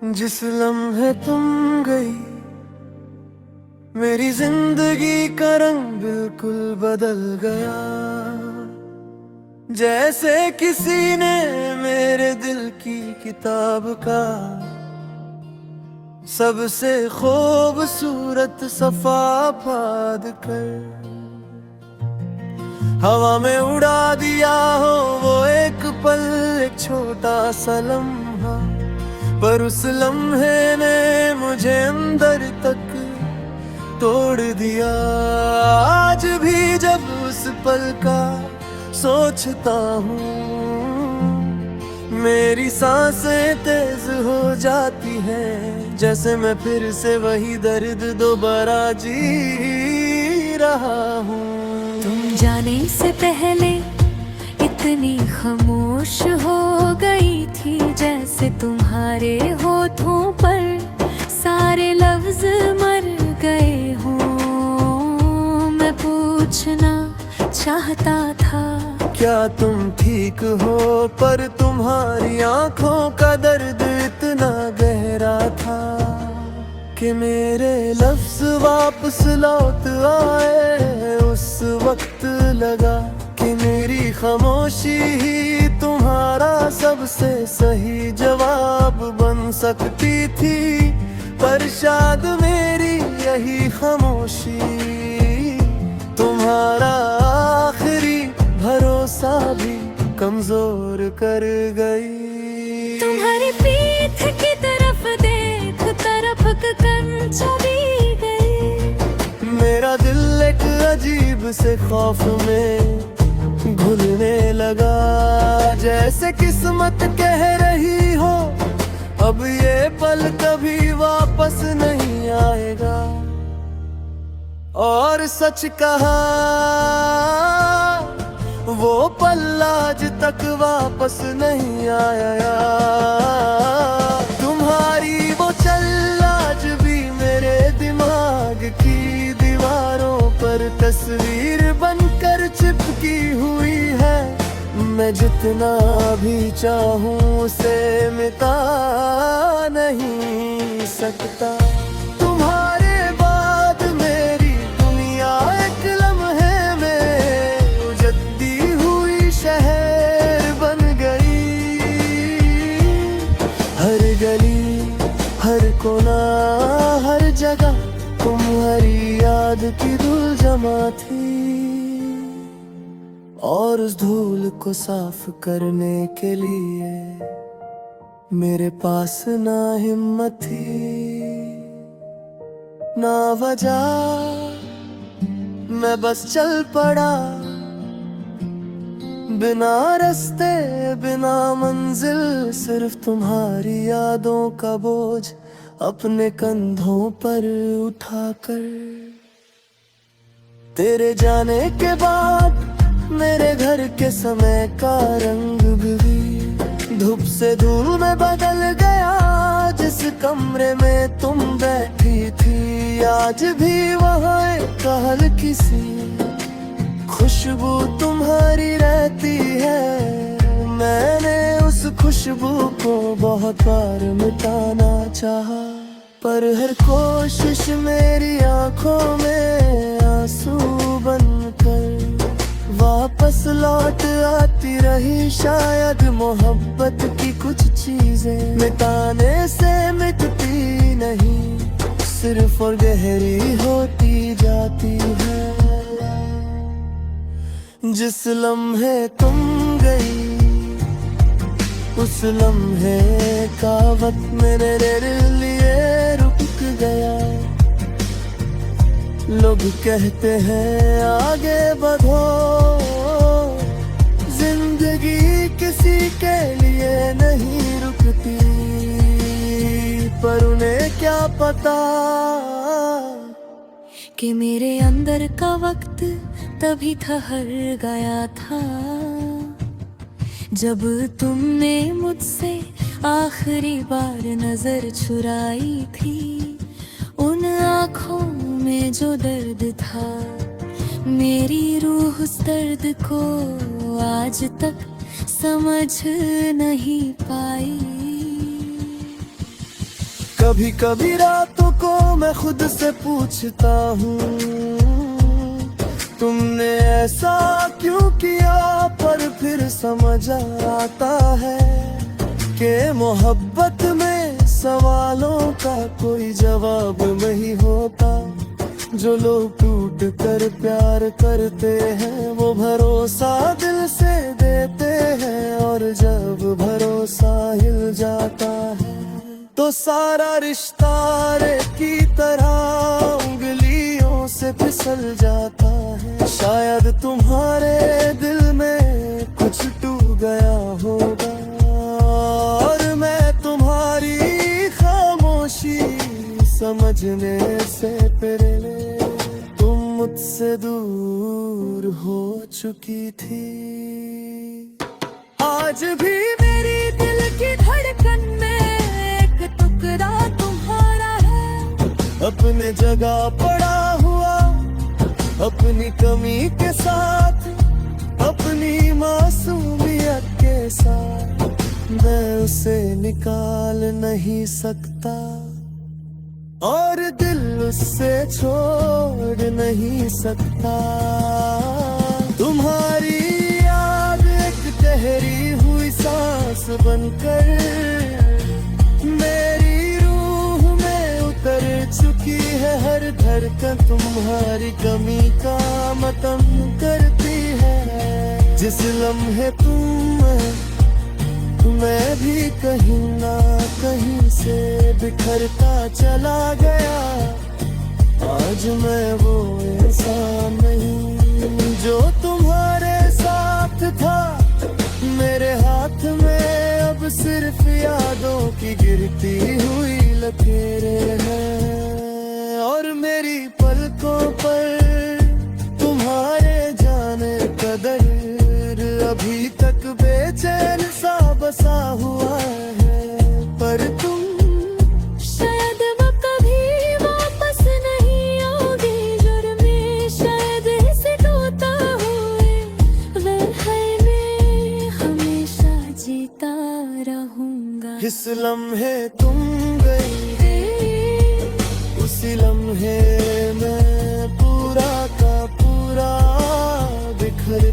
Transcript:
जिस लम्हे तुम गई मेरी जिंदगी का रंग बिल्कुल बदल गया। जैसे किसी ने मेरे दिल की किताब का सबसे खूबसूरत सफा फाड़ कर हवा में उड़ा दिया हो वो एक पल, एक छोटा सा लम्हा। पर उस लम्हे ने मुझे अंदर तक तोड़ दिया। आज भी जब उस पल का सोचता हूँ मेरी सांसें तेज हो जाती हैं, जैसे मैं फिर से वही दर्द दोबारा जी रहा हूँ। तुम जाने से पहले इतनी खामोश हो गई थी, जैसे तुम्हारे होठों पर सारे लफ्ज मर गए हों। मैं पूछना चाहता था क्या तुम ठीक हो, पर तुम्हारी आंखों का दर्द इतना गहरा था कि मेरे लफ्ज वापस लौट आए। उस वक्त लगा कि मेरी खामोशी ही तुम्हारा सबसे सही जवाब बन सकती थी। पर शायद मेरी यही खामोशी तुम्हारा आखिरी भरोसा भी कमजोर कर गई। तुम्हारी पीठ की तरफ देख तरफक कर चली गई। मेरा दिल एक अजीब से खौफ में घुलने लगा, जैसे किस्मत कह रही हो अब ये पल कभी वापस नहीं आएगा। और सच कहा वो पल आज तक वापस नहीं आया। तुम्हारी वो चल आज भी मेरे दिमाग की दीवारों पर तस्वीर बनकर चिपकी हुई है। मैं जितना भी चाहूं उसे मिटा नहीं सकता। तुम्हारे बाद मेरी दुनिया एक लम्हे में उजड़ती हुई शहर बन गई। हर गली हर कोना हर जगह तुम्हारी याद की धूल जमा थी। और उस धूल को साफ करने के लिए मेरे पास ना हिम्मत थी ना वजह। मैं बस चल पड़ा बिना रास्ते बिना मंजिल, सिर्फ तुम्हारी यादों का बोझ अपने कंधों पर उठाकर। तेरे जाने के बाद मेरे घर के समय का रंग भी धूप से धूल में बदल गया। जिस कमरे में तुम बैठी थी आज भी वहाँ एक हल्की सी खुशबू तुम्हारी रहती है। मैंने उस खुशबू को बहुत बार मिटाना चाहा, पर हर कोशिश मेरी आंखों में आंसू बनकर वापस लौट आती रही। शायद मोहब्बत की कुछ चीजें मिटाने से मिटती नहीं, सिर्फ और गहरी होती जाती है। जिस लम्हे तुम गई उस लम्हे का वक्त मेरे लिए रुक गया। लोग कहते हैं आगे बढ़ो, जिंदगी किसी के लिए नहीं रुकती, पर उन्हें क्या पता कि मेरे अंदर का वक्त तभी ठहर गया था जब तुमने मुझसे आखिरी बार नजर चुराई थी। उन आँखों में जो दर्द था मेरी रूह उस दर्द को आज तक समझ नहीं पाई। कभी कभी रातों को मैं खुद से पूछता हूँ, तुमने ऐसा क्यों किया, पर फिर समझ आता है कि मोहब्बत में सवालों का कोई जवाब नहीं होता। जो लोग टूट कर प्यार करते हैं वो भरोसा दिल से देते हैं, और जब भरोसा हिल जाता है तो सारा रिश्ता रेत की तरह उंगलियों से फिसल जाता है। शायद तुम्हारे दिल में कुछ टूट गया होगा, और मैं तुम्हारी खामोशी समझने से पहले तुम मुझसे दूर हो चुकी थी। आज भी मेरी दिल की धड़कन में एक टुकड़ा तुम्हारा है, अपने जगह पड़ा हुआ, अपनी कमी के साथ, अपनी मासूमियत के साथ। मैं उसे निकाल नहीं सकता, और दिल उससे छोड़ नहीं सकता। तुम्हारी याद एक ठहरी हुई सांस बनकर मेरी रूह में उतर चुकी है। हर धड़कन तुम्हारी कमी का मतम करती है। जिस लम्हे मैं भी कहीं ना कहीं से बिखरता चला गया। आज मैं वो इंसान नहीं जो तुम्हारे साथ था। मेरे हाथ में अब सिर्फ यादों की गिरती हुई लकीरें हैं, और मेरी पलकों पर तुम्हारे जाने का दर्द अभी तक बेचैन सा बसा हुआ है। पर तुम शायद वो कभी वापस नहीं आओगी। जुर्मे शायद इसे ढोता हुए वह मैं हमेशा जीता रहूंगा। इस लम्हे तुम गई, उसी लम्हे मैं पूरा का पूरा बिखर